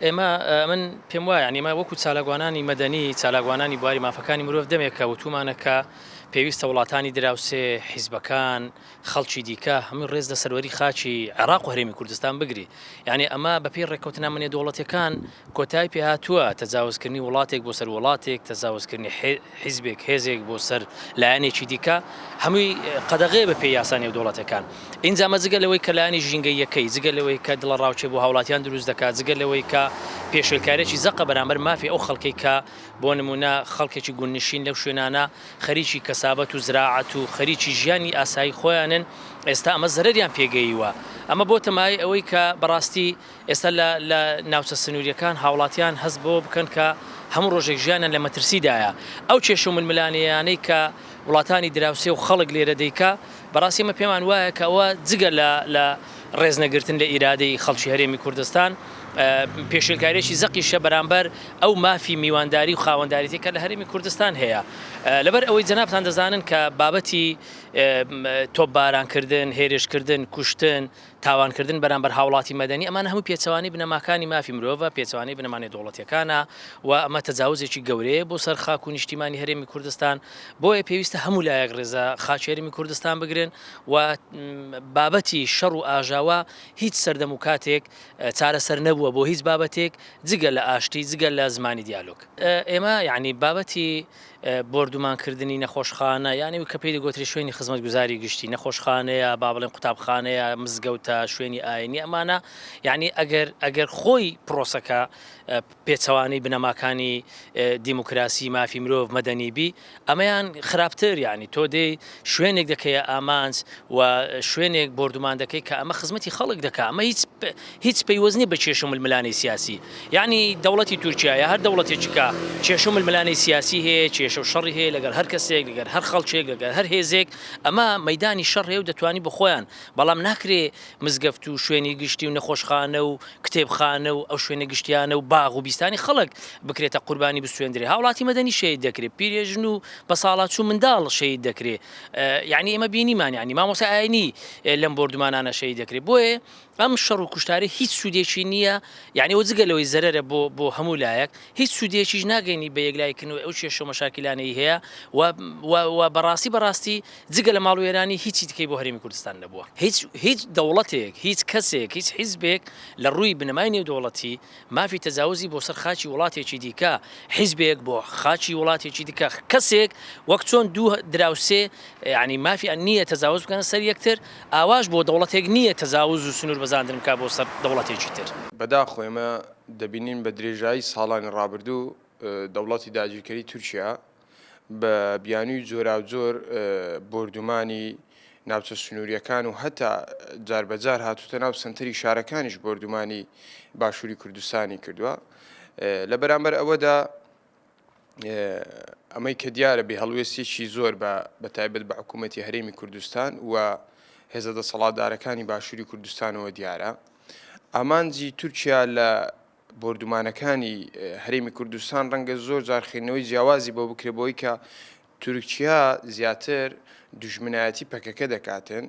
ئێمە من پێم وایە ینی ئمە وەکو چالاگوانانی مەدەنی چالاگوانانی بواری مافەکانی مرۆڤ دەمێکە وتومانەکە پێویستە وڵاتانی دراوسێ حیزبەکان خەڵکی دیکە هەموو ڕێز لە سەروەری خاچی عێراق و هەرێمی کوردستان بگری یعنی ئەمە بەپی ڕێککەوتنا منێ دەوڵەتەکان کۆتای پێ هاتووە تەجاوزکردنی وڵاتێک بۆ سەر وڵاتێک تەجاوزکردنی حیزبێک هێزێک بۆ سەر لایەنێکی دیکە هەمووی قەدەغێ بە پێی یاسانی و دەوڵەتەکان ئینجامە جگە لەوەی کە لایانی ژینگەی یەکەی جگە لەوەی کە دڵە ڕاوچێ بۆ هاوڵاتیان دروست دەکات جگە لەوەی کە پێشلکارێکی زەقە بەرامبەر مافی ئەو خەڵکی کە بۆ نمونە خەڵکێکی گوننشین لەو شوێنانە خەریکی کەسابەت و زراعەت و خەریکی ژیانی ئاسایی خۆیانن ئێستا ئەمە زەرریان پێگەیوە ئەمە بۆ تەمای ئەوەی کە بەڕاستی ئێستا لە ناوچە سنووریەکان هاوڵاتیان هەست بۆ بکەن کە هەموو ڕۆژێک ژیانیان لە مەترسیدایە ئەو کێشە و ململانیانەی کە وڵاتانی دراوسێ و خەڵک لێرە دەیکا بەڕاستی ئمە پێمان وایە کە ئەوە جگە لە ڕێزنەگرتن لە ئیرادەی خەڵکی هەرێمی کوردستان پێشلکارێکی زەقیشە بەرامبەر ئەو مافی میوانداری و خاوەنداریتێکە لە هەرێمی کوردستان هەیە لەبەر ئەوەی جەنابتان دەزانن کە بابەتی تۆپبارانکردن هێرشکردن کوشتن تاوانکردن بەرامبەر هاوڵاتی مەدەنی ئەمان هەموو پێچەوانی بنەماکانی مافی مرۆڤە پێچەوانی بنەمانی دەوڵەتیەکانە و ئەمە تەجاوزێکی گەورەیە بۆ سەر خاک و نیشتیمانی هەرێمی کوردستان بۆیە پێویستە هەموو لایەک ڕێزە خاچی هەرێمی کوردستان بگرن و بابەتی شەڕ و ئاژاوە هیچ سەردەم و کاتێک چارەسەر نەبووە بۆ هیچ بابەتێک جگە لە ئاشتی جگە لە زمانی دیالۆگ ئێمە یعنی بابەتی بردومانکردنی نەخۆشخانە یانی کە پێی دەگوتری شوێنی خزمەت گوزاری گشتی نەخۆشخانەیە با بڵێن قوتابخانەیە مزگەوتە شوێنی ئاینی ئەمانە یعنی ئەگەر خۆی پرۆسەکە پێچەوانی بنەماکانی دیموکراسی مافی مرۆڤ مەدەنیبی ئەمەیان خراپتر یعنی تۆ دەی شوێنێک دەکەیە ئامانج و شوێنێک بردومان دەکەی کە ئەمە خزمەتی خەڵک دەکە ئەمە هیچ پەیوەزنی بە کێشە و ململانەی سیاسی یعنی دەوڵەتی تورکیایە هەر دەوڵەتێکیکە کێشە و ململانەی سیاسی هەیە کێشە و شەڕی هەیە لەگەر هەر کەسێک لەگەر هەر خەڵکێک لەگەر هەر هێزێک ئەمە مەدانی شەڕ هەیە و دەتوانی بخۆیان بەڵام ناکرێ مزگەفت و شوێنی گشتی و نەخۆشخانە و کتێبخانە و ئەو شوێنە گشتیانە و باغ و بیستانی خەڵک بکرێتە قوربانی بسوێندرێ هاوڵاتی مەدەنی شەید دەکرێت پیرێژن و بە ساڵات چوو منداڵ شەید دەکرێت یعنی ئێمە بینیمان ینی مامۆستا ئاینی لەم بردومانانە شەید دەکرێت بۆیە ئەم شەڕ و کوشتاری هیچ سوودێکی نییە یعنی ئەو جگەلەوەی زەرەرە بۆ هەموو لایەک هیچ سوودێکیش ناگەینی بە یەکلایکردنەوە ئەو کێشە و مەشاکلانەی هەیە و بەڕاستی جگە لە ماڵ و وێرانی هیچی تکەی بۆ هەرێمی کوردستان نەبووە هیچ دەوڵەتێک هیچ کەسێک هیچ حیزبێک لە ڕووی بنەمای نێودەوڵەتی مافی تەجاوزی بۆ سەر خاچی وڵاتێکی دیکە حیزبێک بۆ خاچی وڵاتێکی دیکە کەسێک وەک چۆن دوو دراوسێ ینی مافی نییە تەجاوز بکەنە سەر یەکتر ئاواش بۆ دەوڵەتێک نییە تەجاوز و سنوور بەزاندن کا بۆ سەر دەوڵەتێکی تر بەداخۆ ئێمە دەبینین بە درێژایی ساڵانی ڕابردوو دەوڵەتی داگیرکەری تورکیا بە بیانووی جۆرا و جۆر بردومانی ناوچە سنووریەکان و هەتا جاربەجار هاتوتە ناو سنتەری شارەکانیش بردومانی باشووری کوردستانی کردووە لە بەرامبەر ئەوەدا ئەمەی کە دیارە بێ هەڵوێستێکی زۆر بە تایبەت بە حکوومەتی هەرێمی کوردستان و هێزە دەسەڵاتدارەکانی باشووری کوردستانەوە دیارە ئامانجی تورکیا لە بردومانەکانی هەرێمی کوردستان ڕەنگە زۆر جارخێنەوەی جیاوازی بۆ بکرێبەوەی کە تورکیا زیاتر دوژمنایەتی پەکەکە دەکاتن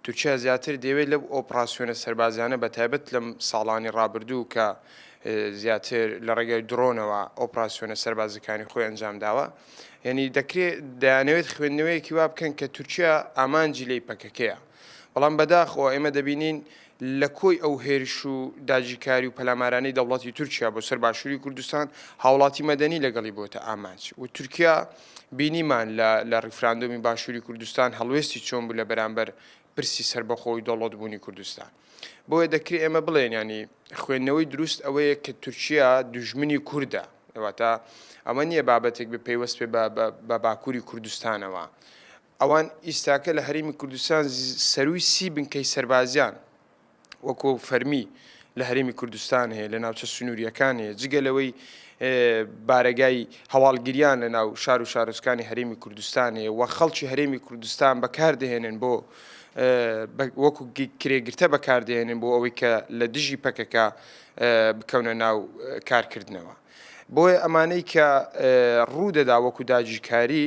تورکیا زیاتر دەوێت لەو ئۆپراسیۆنە سەربازانە بە تایبەت لەم ساڵانی ڕابردوو کە زیاتر لە ڕێگەی درۆنەوە ئۆپراسیۆنە سەربازەکانی خۆی ئەنجام داوە یعنی دەکرێت دەیانەوێت خوێندنەوەیەکی وا بکەن کە تورکیا ئامانجی لی پەکەکەیە بەڵام بەداخەوە ئێمە دەبینین لە کۆی ئەو هێرش و داگیرکاری و پەلامارانەی دەوڵەتی تورکیا بۆ سەر باشووری کوردستان هاوڵاتی مەدەنی لەگەڵی بۆتە ئامانج و تورکیا بینیمان لە ڕیفراندۆمی باشووری کوردستان هەڵوێستی چۆن بوو لە بەرامبەر پرسی سربەخۆی دەوڵەتبوونی کوردستان بۆیە دەکرێت ئێمە بڵێن ینی خوێندنەوەی دروست ئەوەیە کە تورکیا دوژمنی کووردە ئەواتە ئەمە نییە بابەتێک بە پێیوەست پێ بە باکووری کوردستانەوە ئەوان ئیستاکە لە هەرێمی کوردستان سەروی سی بنکەی سەربازیان وەکو فەرمی لە هەرێمی کوردستان هەیە لە ناوچە سنووریەکان هەیە جگەلەوەی بارەگای هەواڵگیریان لە ناو شار و شارۆچکانی هەرێمی کوردستان هەیە و خەڵکی هەرێمی کوردستان بەکاردەهێنن بۆ وەکو کرێگرتە بەکاردێنن بۆ ئەوەی کە لە دژی پەکەکە بکەونە ناو کارکردنەوە بۆیە ئەمانەی کە ڕوودەدا وەکو داگیرکاری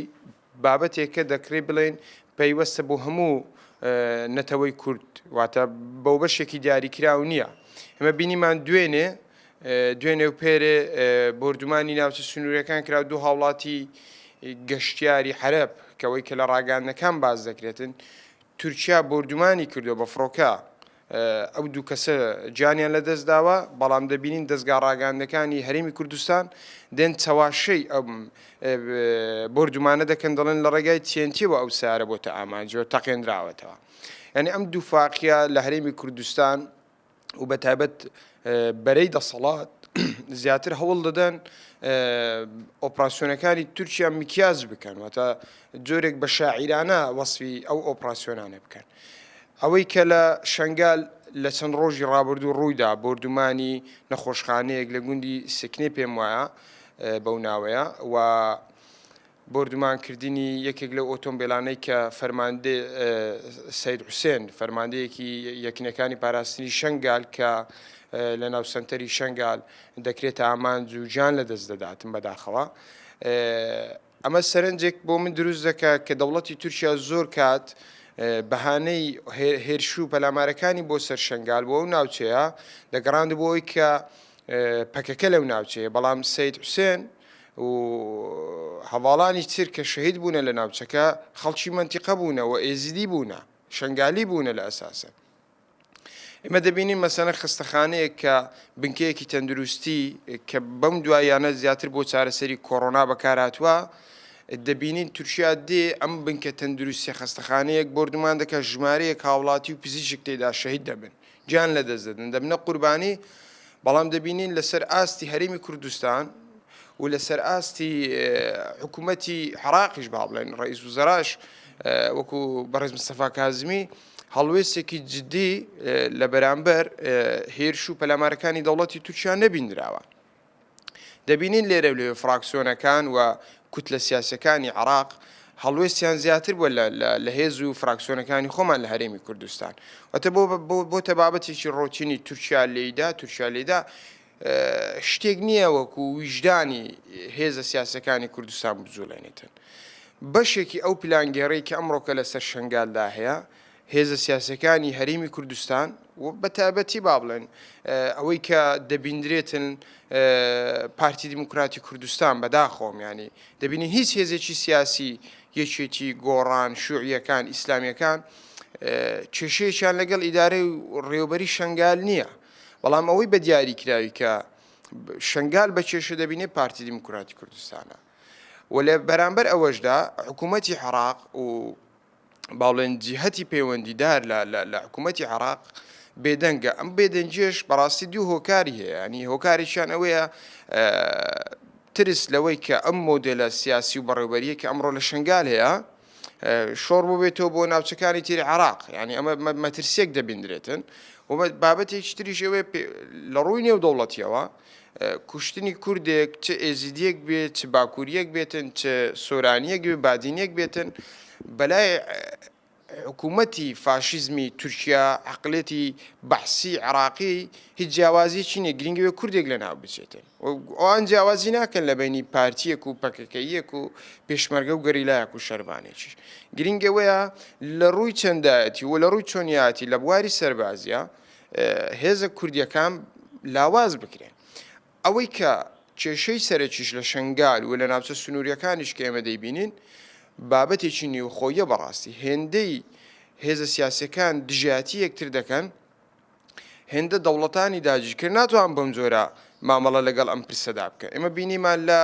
بابەتێکە دەکرێت بڵێن پەیوەستە بۆ هەموو نەتەوەی کورد واتە بەو بەشێکی دیاریکراو نییە ئەمە بینیمان دوێنێ دوێنێ و پێرێ بردومانی ناوچە سنوورەکان کرا دوو هاوڵاتی گەشتیاری حەرەب کەوەی کە لە ڕاگەاندنەکان باز دەکرێتن تورکیا بردومانی کردو بە فڕۆکە ئەو دوو کەسە گیانیان لە دەست داوە بەڵام دەبینین دەستگا ڕاگەاندنەکانی هەرێمی کوردستان دێن چاواشەی ئەم بردومانە دەکەن دەڵێن لە ڕێگای تێنتیەوە ئەو سارە بۆتە ئامانجەوە تەقێنراوەتەوە یعنی ئەم دوو فاقیە لە هەرێمی کوردستان و بەتایبەت بەرەی دەسەڵات زیاتر هەوڵ دەدەن ئۆپراسیۆنەکانی تورکیا میکیاز بکەن واتە جۆرێک بە شاعیرانە وەسفی ئەو ئۆپراسیۆنانە بکەن ئەوەی کە لە شنگال لە چەند ڕۆژی ڕابردوو ڕوویدا بردومانی نەخۆشخانەیەک لە گوندی سکنێ پێم وایە بەو ناوەیە و بردومانکردنی یەکێک لە ئۆتۆمبیلانەی کە فەرماندە سەید حوسێن فەرماندەیەکی یەکنەکانی پاراستنی شنگال کە لە ناو سنتەری شنگال دەکرێتە ئامانج و گیان لە دەست دەداتن بەداخەوە ئەمە سەرنجێک بۆ من دروست دەکە کە دەوڵەتی تورکیا زۆر کات بەهانەی هێرشوو پەلامارەکانی بۆ سەر شنگال بۆ ئەو ناوچەیە دەگەڕاند بۆ ئەوی کە پەکەکە لەو ناوچەیە بەڵام سەید حوسێن و هەواڵانی تر کە شەهید بوونە لە ناوچەکە خەڵکی منتیقە بوونەوە ئێزیدی بوونە شنگالی بوونە لە ئەساسە ئێمە دەبینین مەسەنە خستەخانەیە کە بنکەیەکی تەندروستی کە بەم دوایانە زیاتر بۆ چارەسەری کۆڕۆنا بەکارهاتووە دەبینین تورکیا دێ ئەم بنکە تەندروستی خستەخانەیەک بردومان دەکە ژمارەیەک هاوڵاتی و پزیشک تێدا شەهید دەبن گیان لە دەست دەدەن دەبنە قوربانی بەڵام دەبینین لەسەر ئاستی هەرێمی کوردستان و لەسەر ئاستی حکوومەتی عێراقیش با بڵێن ڕئیس وزەراش وەکو بەڕێز مستەفا کازمی هەڵوێستێکی جددی لە بەرامبەر هێرش و پەلامارەکانی دەوڵەتی تورکیا نەبینراوە دەبینین لێرە لێ فراکسیۆنەکان و کوتلە سیاسەکانی عێراق هەڵوێستیان زیاتر بووە لە هێز و فراکسیۆنەکانی خۆمان لە هەرێمی کوردستان واتە بۆ تەبابەتێکی ڕۆتینی تورکیا لێیدا شتێک نییە وەکو ویژدانی هێزە سیاسەکانی کوردستان بجوڵێنێتن بەشێکی ئەو پلانگێڕەی کە ئەمڕۆکە لەسەر شنگالدا هەیە هێزە سیاسەکانی هەرێمی کوردستان و بەتابەتی با بڵێن ئەوەی کە دەبیندرێتن پارتی دیموکراتی کوردستان بەداخۆم ینی دەبینی هیچ هێزێکی سیاسی یەکێتی گۆڕان شوعیەکان ئیسلامیەکان کێشەیەکیان لەگەڵ ئیدارەی ڕێوبەری شنگال نییە بەڵام ئەوەی بە دیاری کراوی کە شنگال بە کێشە دەبینێت پارتی دیموکراتی کوردستانە و لە بەرامبەر ئەوەشدا حکوومەتی عێراق و باڵێن جیهەتی پەیوەندیدار لە حکوومەتی عێراق بێدەنگە ئەم بێدەنجێش بەڕاستی دوو هۆکاری هەیە ینی هۆکاریشیان ئەوەیە ترس لەوەی کە ئەم مۆدێلە سیاسی و بەڕێوەبەریە کە ئەمڕۆ لە شنگال هەیە شۆڕ بێتەوە بۆ ناوچەکانی تری عێراق ینی ئەمە مەترسێک دەبیندرێتن و بابەتێکی تریش ئەوەیە لە ڕووی نێو دەوڵەتیەوە کوشتنی کوردێک چ ئێزیدیەک بێت چ باکووریەک بێتن چ سۆرانیەک بێت بادینێک بێتن بەلای حکوومەتی فاشیزمی تورکیا عقلێتی بەحسی عێراقی هیچ جیاوازیەکی نییە گرنگەوێ کوردێک لە ناو بچێتن ئەوان جیاوازی ناکەن لە بینی پارتیەک و پەکەکەیەک و پێشمەرگە و گەریلایەک و شەربانێکیش گرنگەوەیە لە ڕووی چەندایەتی و لە ڕووی چۆنیاتی لە بواری سەربازیە هێزە کوردیەکان لاواز بکرێن ئەوەی کە کێشەی سەرەکیش لە شنگال و لە ناوچە سنووریەکانیش کە ئێمە دەیبینین بابەتێکی نیوخۆیە بەڕاستی هێندەی هێزە سیاسەکان دژاتی یەکتر دەکەن هێندە دەوڵەتانی داگیرکرد ناتوان بەم جۆرە مامەڵە لەگەڵ ئەم پرسەدا بکە ئێمە بینیمان لە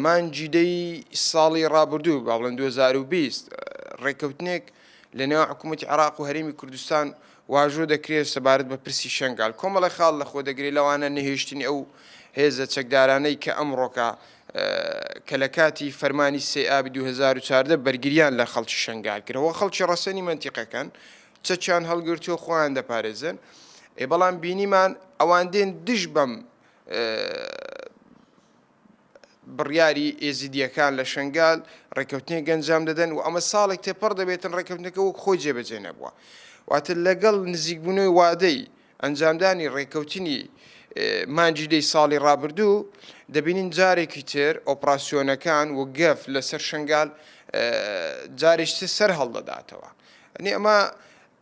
مانجیدەی ساڵی ڕابردوو با بڵێن 2020 ڕێکەوتنێک لە نێو حکوومەتی عێراق و هەرێمی کوردستان واژۆ دەکرێت سەبارەت بە پرسی شنگال کۆمەڵی خاڵ لە خۆ دەگرێت لەوانە نەهێشتنی ئەو هێزە چەکدارانەی کە ئەمڕۆکە کە لە کاتی فەرمانی سێئابی 2014 بەرگریان لە خەڵکی شنگال کردەوە خەڵکی ڕەسەنی منتیقەکەن چەکیان هەڵگرتووە خۆیان دەپارێزن بەڵام بینیمان ئەوان دێن دژ بەم بڕیاری ئێزیدیەکان لە شنگال ڕێکەوتنی گەنجام دەدەن و ئەمە ساڵێک تێپەڕ دەبێتن ڕێکەوتنەکە وەک خۆی جێبەجێ نەبووە واتە لەگەڵ نزیکبوونەوەی وادەی ئەنجامدانی ڕێکەوتنی مانجیدەی ساڵی ڕابردوو دەبینین جارێکی تر ئۆپراسیۆنەکان و گەف لەسەر شنگال جارێکی سەر هەڵدەداتەوە ئەنی ئەمە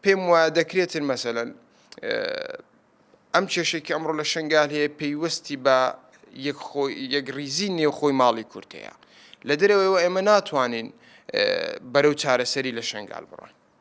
پێم وایە دەکرێتن مەسەلەن ئەم کێشێکی ئەمڕۆ لە شنگال هەیە پەیوەستی بە یەکریزی نێوخۆی ماڵی کورتەیە لە دەرەوەیەوە ئێمە ناتوانین بەرەو چارەسەری لە شنگال بڕۆین.